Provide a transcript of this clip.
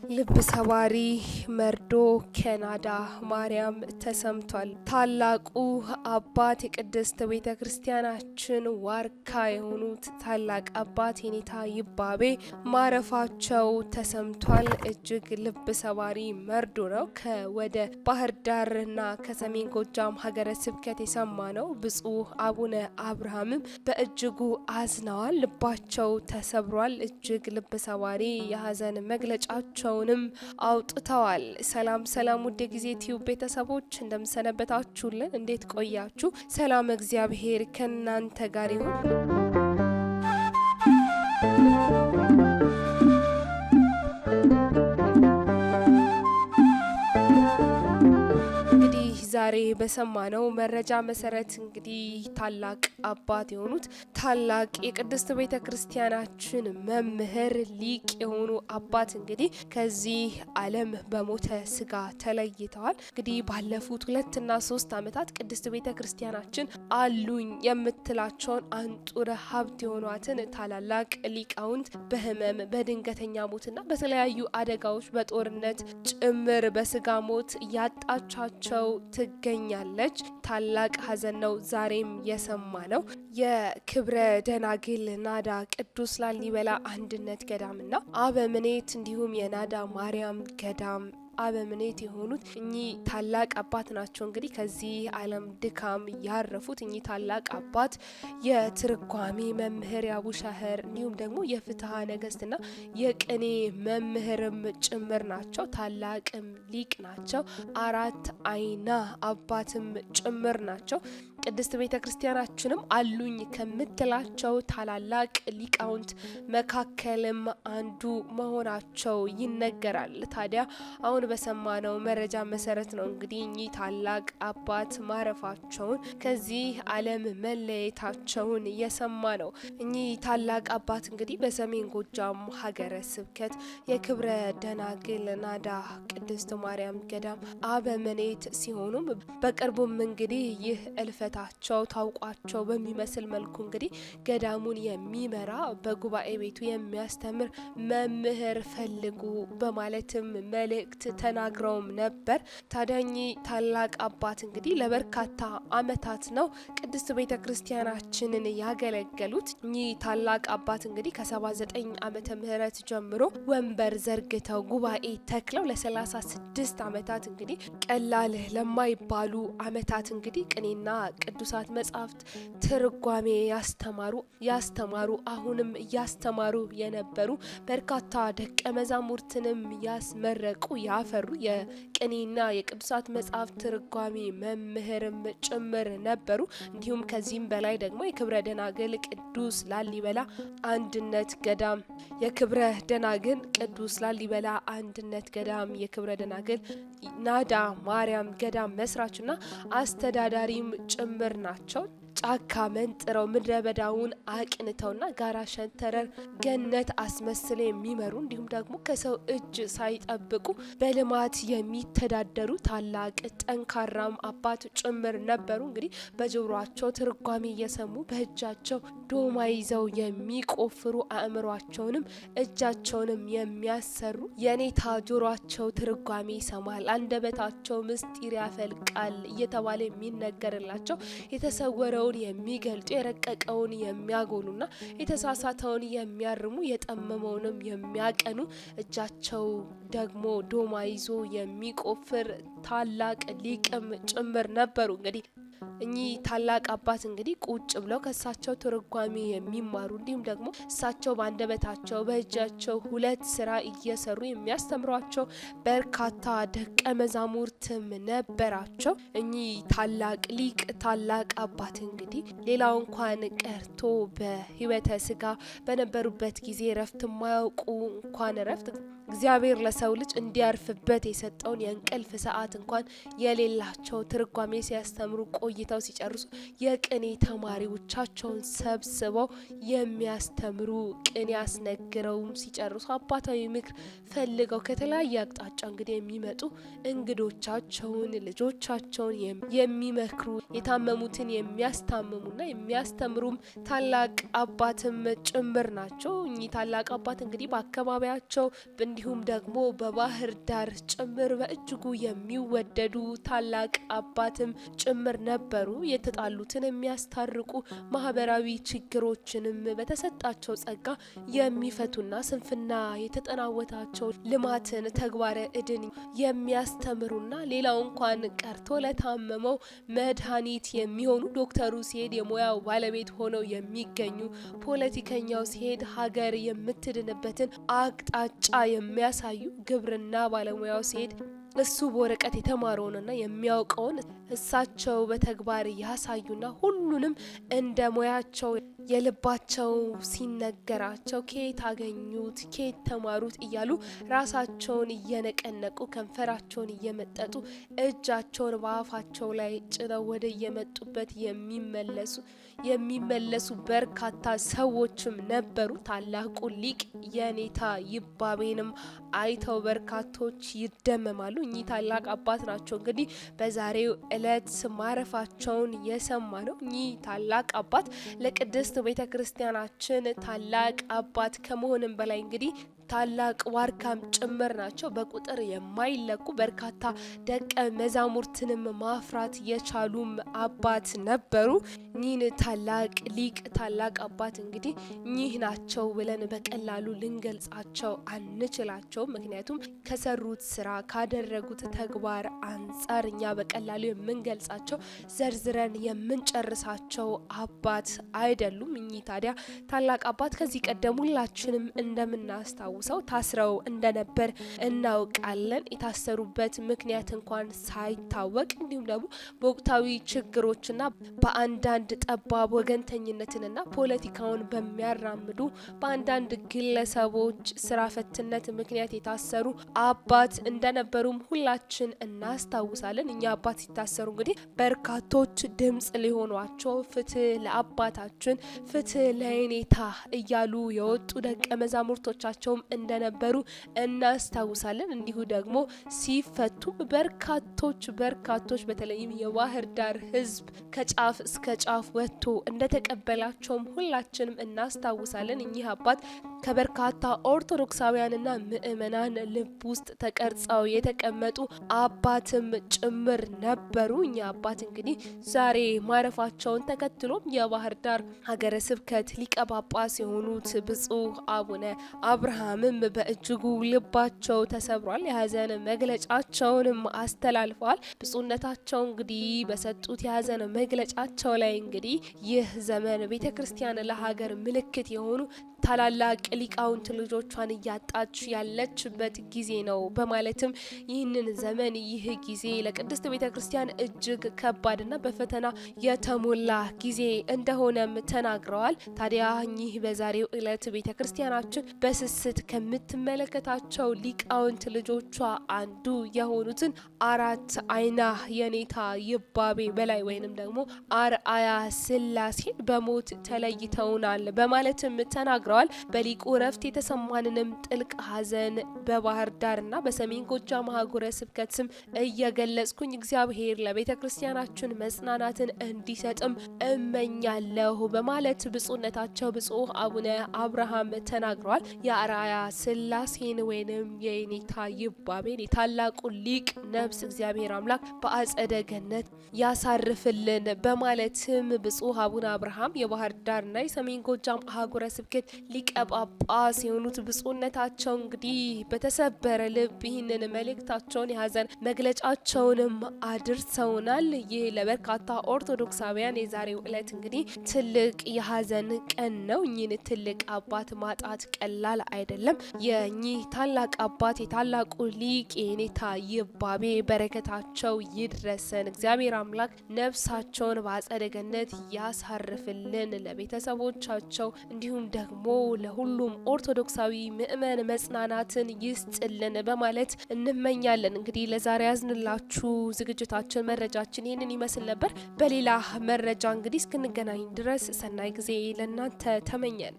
ልብ ሰባሪ መርዶ ከናዳ ማርያም ተሰምቷል። ታላቁ አባት የቅድስት ቤተ ክርስቲያናችን ዋርካ የሆኑት ታላቅ አባት የኔታ ይባቤ ማረፋቸው ተሰምቷል። እጅግ ልብ ሰባሪ መርዶ ነው። ከወደ ባህር ዳርና ከሰሜን ጎጃም ሀገረ ስብከት የሰማ ነው። ብፁዕ አቡነ አብርሃምም በእጅጉ አዝነዋል። ልባቸው ተሰብሯል። እጅግ ልብ ሰባሪ የሀዘን መግለጫቸው አውጥተዋል። ሰላም ውድ ጊዜ ቲዩብ ቤተሰቦች እንደምሰነበታችሁልን፣ እንዴት ቆያችሁ? ሰላም እግዚአብሔር ከናንተ ጋር ይሁን። ዛሬ በሰማነው መረጃ መሰረት እንግዲህ ታላቅ አባት የሆኑት ታላቅ የቅድስት ቤተ ክርስቲያናችን መምህር ሊቅ የሆኑ አባት እንግዲህ ከዚህ ዓለም በሞተ ስጋ ተለይተዋል። እንግዲህ ባለፉት 2 እና 3 ዓመታት ቅድስት ቤተ ክርስቲያናችን አሉኝ የምትላቸውን አንጡረ ሀብት የሆኗትን ታላላቅ ሊቃውንት በህመም በድንገተኛ ሞትና በተለያዩ አደጋዎች በጦርነት ጭምር በስጋ ሞት ያጣቻቸው ትገኛለች። ታላቅ ሀዘን ነው ዛሬም የሰማ ነው። የክብረ ደናግል ናዳ ቅዱስ ላሊበላ አንድነት ገዳምና አበምኔት እንዲሁም የናዳ ማርያም ገዳም አበምኔት የሆኑት እኚህ ታላቅ አባት ናቸው። እንግዲህ ከዚህ ዓለም ድካም ያረፉት እኚህ ታላቅ አባት የትርጓሜ መምህር የአቡሻህር እንዲሁም ደግሞ የፍትሐ ነገስትና የቅኔ መምህርም ጭምር ናቸው። ታላቅም ሊቅ ናቸው። 4 አይና አባትም ጭምር ናቸው። ቅድስት ቤተ ክርስቲያናችንም አሉኝ ከምትላቸው ታላላቅ ሊቃውንት መካከልም አንዱ መሆናቸው ይነገራል። ታዲያ አሁን በሰማነው መረጃ መሰረት ነው እንግዲህ እኚህ ታላቅ አባት ማረፋቸውን ከዚህ ዓለም መለየታቸውን የሰማ ነው። እኚህ ታላቅ አባት እንግዲህ በሰሜን ጎጃም ሀገረ ስብከት የክብረ ደናግል ናዳ ቅድስት ማርያም ገዳም አበምኔት ሲሆኑም በቅርቡም እንግዲህ ይህ እልፈታቸው ታውቋቸው በሚመስል መልኩ እንግዲህ ገዳሙን የሚመራ በጉባኤ ቤቱ የሚያስተምር መምህር ፈልጉ በማለትም መልእክት ተናግረውም ነበር። ታዳኝ ታላቅ አባት እንግዲህ ለበርካታ አመታት ነው ቅድስት ቤተ ክርስቲያናችንን ያገለገሉት። እኚህ ታላቅ አባት እንግዲህ ከ79 ዓመተ ምህረት ጀምሮ ወንበር ዘርግተው ጉባኤ ተክለው ለ36 አመታት እንግዲህ ቀላል ለማይባሉ አመታት እንግዲህ ቅኔና ቅዱሳት መጻሕፍት ትርጓሜ ያስተማሩ አሁንም እያስተማሩ የነበሩ በርካታ ደቀ መዛሙርትንም ያስመረቁ ያፈሩ የቅኔና የቅዱሳት መጻሕፍት ትርጓሜ መምህርም ጭምር ነበሩ። እንዲሁም ከዚህም በላይ ደግሞ የክብረ ደናግል ቅዱስ ላሊበላ አንድነት ገዳም የክብረ ደናግል ቅዱስ ላሊበላ አንድነት ገዳም የክብረ ደናግል ናዳ ማርያም ገዳም መስራችና አስተዳዳሪም ጭምር ናቸው። ጫካ መንጥረው ምድረ በዳውን አቅንተውና ጋራ ሸንተረር ገነት አስመስለው የሚመሩ እንዲሁም ደግሞ ከሰው እጅ ሳይጠብቁ በልማት የሚተዳደሩ ታላቅ ጠንካራም አባት ጭምር ነበሩ። እንግዲህ በጆሮአቸው ትርጓሜ እየሰሙ በእጃቸው ዶማ ይዘው የሚቆፍሩ አእምሯቸውንም እጃቸውንም የሚያሰሩ የኔታ ጆሮአቸው ትርጓሜ ይሰማል፣ አንደበታቸው ምስጢር ያፈልቃል እየተባለ የሚነገርላቸው የተሰወረው የሚገልጡ የረቀቀውን የሚያጎሉና የተሳሳተውን የሚያርሙ የጠመመውንም የሚያቀኑ እጃቸው ደግሞ ዶማ ይዞ የሚቆፍር ታላቅ ሊቅም ጭምር ነበሩ። እንግዲህ እኚህ ታላቅ አባት እንግዲህ ቁጭ ብለው ከእሳቸው ትርጓሜ የሚማሩ እንዲሁም ደግሞ እሳቸው በአንደበታቸው በእጃቸው 2 ስራ እየሰሩ የሚያስተምሯቸው በርካታ ደቀ መዛሙርትም ነበራቸው። እኚህ ታላቅ ሊቅ ታላቅ አባት እንግዲህ ሌላው እንኳን ቀርቶ በሕይወተ ስጋ በነበሩበት ጊዜ ረፍት የማያውቁ እንኳን ረፍት እግዚአብሔር ለሰው ልጅ እንዲያርፍበት የሰጠውን የእንቅልፍ ሰዓት እንኳን የሌላቸው ትርጓሜ ሲያስተምሩ ቆይተው ሲጨርሱ የቅኔ ተማሪዎቻቸውን ሰብስበው የሚያስተምሩ ቅኔ ያስነግረውም ሲጨርሱ አባታዊ ምክር ፈልገው ከተለያየ አቅጣጫ እንግዲህ የሚመጡ እንግዶቻቸውን ልጆቻቸውን የሚመክሩ የታመሙትን የሚያስታምሙና የሚያስተምሩም ታላቅ አባትም ጭምር ናቸው። እኚህ ታላቅ አባት እንግዲህ በአካባቢያቸው እንዲሁም ደግሞ በባህር ዳር ጭምር በእጅጉ የሚወደዱ ታላቅ አባትም ጭምር ነበሩ። የተጣሉትን የሚያስታርቁ፣ ማህበራዊ ችግሮችንም በተሰጣቸው ጸጋ የሚፈቱና ስንፍና የተጠናወታቸው ልማትን ተግባረ እድን የሚያስተምሩና ሌላው እንኳን ቀርቶ ለታመመው መድኃኒት የሚሆኑ ዶክተሩ ሲሄድ የሙያው ባለቤት ሆነው የሚገኙ፣ ፖለቲከኛው ሲሄድ ሀገር የምትድንበትን አቅጣጫ የሚያሳዩ፣ ግብርና ባለሙያው ሲሄድ እሱ በወረቀት የተማረውንና የሚያውቀውን እሳቸው በተግባር ያሳዩና ሁሉንም እንደ ሙያቸው የልባቸው ሲነገራቸው ከየት አገኙት ከየት ተማሩት እያሉ ራሳቸውን እየነቀነቁ ከንፈራቸውን እየመጠጡ እጃቸውን በአፋቸው ላይ ጭነው ወደ የመጡበት የሚመለሱ በርካታ ሰዎችም ነበሩ። ታላቁ ሊቅ የኔታ ይባቤንም አይተው በርካቶች ይደመማሉ። እኚህ ታላቅ አባት ናቸው እንግዲህ በዛሬው እለት ማረፋቸውን የሰማ ነው። እኚህ ታላቅ አባት ለቅድስት ቤተክርስቲያናችን ታላቅ አባት ከመሆንም በላይ እንግዲህ ታላቅ ዋርካም ጭምር ናቸው። በቁጥር የማይለቁ በርካታ ደቀ መዛሙርትንም ማፍራት የቻሉም አባት ነበሩ። እኚህን ታላቅ ሊቅ ታላቅ አባት እንግዲህ እኚህ ናቸው ብለን በቀላሉ ልንገልጻቸው አንችላቸውም። ምክንያቱም ከሰሩት ስራ ካደረጉት ተግባር አንጻር እኛ በቀላሉ የምንገልጻቸው ዘርዝረን የምንጨርሳቸው አባት አይደሉም። እኚህ ታዲያ ታላቅ አባት ከዚህ ቀደም ሁላችንም እንደምናስታውሰው ታስረው እንደነበር እናውቃለን። የታሰሩበት ምክንያት እንኳን ሳይታወቅ እንዲሁም ደግሞ በወቅታዊ ችግሮችና በአንዳንድ ጠባብ ወገንተኝነትንና ፖለቲካውን በሚያራምዱ በአንዳንድ ግለሰቦች ስራ ፈትነት ምክንያት የታሰሩ አባት እንደነበሩም ሁላችን እናስታውሳለን። እኛ አባት ሲታሰሩ እንግዲህ በርካቶች ድምጽ ሊሆኗቸው ፍትህ ለአባታችን፣ ፍትህ ለኔታ እያሉ የወጡ ደቀ መዛሙርቶቻቸውም እንደነበሩ እናስታውሳለን። እንዲሁ ደግሞ ሲፈቱ በርካቶች በተለይም የባህር ዳር ሕዝብ ከጫፍ እስከ ጫፍ ወጥቶ እንደተቀበላቸውም ሁላችንም እናስታውሳለን። እኚህ አባት ከበርካታ ኦርቶዶክሳውያንና ምእመናን ልብ ውስጥ ተቀርጸው የተቀመጡ አባትም ጭምር ነበሩ። እኛ አባት እንግዲህ ዛሬ ማረፋቸውን ተከትሎም የባህር ዳር ሀገረ ስብከት ሊቀ ጳጳስ የሆኑት ብፁዕ አቡነ አብርሃምም በእጅጉ ልባቸው ተሰብሯል። የሀዘን መግለጫቸውንም አስተላልፈዋል። ብፁዕነታቸው እንግዲህ በሰጡት የሀዘን መግለጫቸው ላይ እንግዲህ ይህ ዘመን ቤተክርስቲያን ለሀገር ምልክት የሆኑ ታላላቅ ሊቃውንት ልጆቿን እያጣች ያለችበት ጊዜ ነው በማለትም ይህንን ዘመን ይህ ጊዜ ለቅድስት ቤተክርስቲያን እጅግ ከባድና በፈተና የተሞላ ጊዜ እንደሆነም ተናግረዋል። ታዲያ ይህ በዛሬው ዕለት ቤተክርስቲያናችን በስስት ከምትመለከታቸው ሊቃውንት ልጆቿ አንዱ የሆኑትን አራት አይና የኔታ ይባቤ በላይ ወይንም ደግሞ አርአያ ስላሴን በሞት ተለይተውናል በማለትም ተናግረዋል። በሊቁ ረፍት የተሰማንንም ጥልቅ ሐዘን በባህር ዳርና በሰሜን ጎጃም ሀገረ ስብከት ስም እየገለጽኩኝ እግዚአብሔር ለቤተ ክርስቲያናችን መጽናናትን እንዲሰጥም እመኛለሁ በማለት ብፁዕነታቸው ብፁዕ አቡነ አብርሃም ተናግረዋል። የአርአያ ስላሴን ወይንም የኔታ ይባቤን የታላቁ ሊቅ ነፍስ እግዚአብሔር አምላክ በአጸደ ገነት ያሳርፍልን በማለትም ብፁዕ አቡነ አብርሃም የባህር ዳርና የሰሜን ጎጃም ሀገረ ስብከት ሊቀ ጳጳስ የሆኑት ብፁዕነታቸው እንግዲህ በተሰበረ ልብ ይህንን መልእክታቸውን የሀዘን መግለጫቸውንም አድርሰውናል። ይህ ለበርካታ ኦርቶዶክሳውያን የዛሬው ዕለት እንግዲህ ትልቅ የሀዘን ቀን ነው። እኚህን ትልቅ አባት ማጣት ቀላል አይደለም። የኚህ ታላቅ አባት የታላቁ ሊቅ የኔታ ይባቤ በረከታቸው ይድረሰን። እግዚአብሔር አምላክ ነፍሳቸውን በአጸደ ገነት ያሳርፍልን፣ ለቤተሰቦቻቸው እንዲሁም ደግሞ ለሁሉም ኦርቶዶክሳዊ ምእመን መጽናናትን ይስጥልን በማለት እንመኛለን። እንግዲህ ለዛሬ ያዝንላችሁ ዝግጅታችን መረጃችን ይህንን ይመስል ነበር። በሌላ መረጃ እንግዲህ እስክንገናኝ ድረስ ሰናይ ጊዜ ለእናንተ ተመኘን።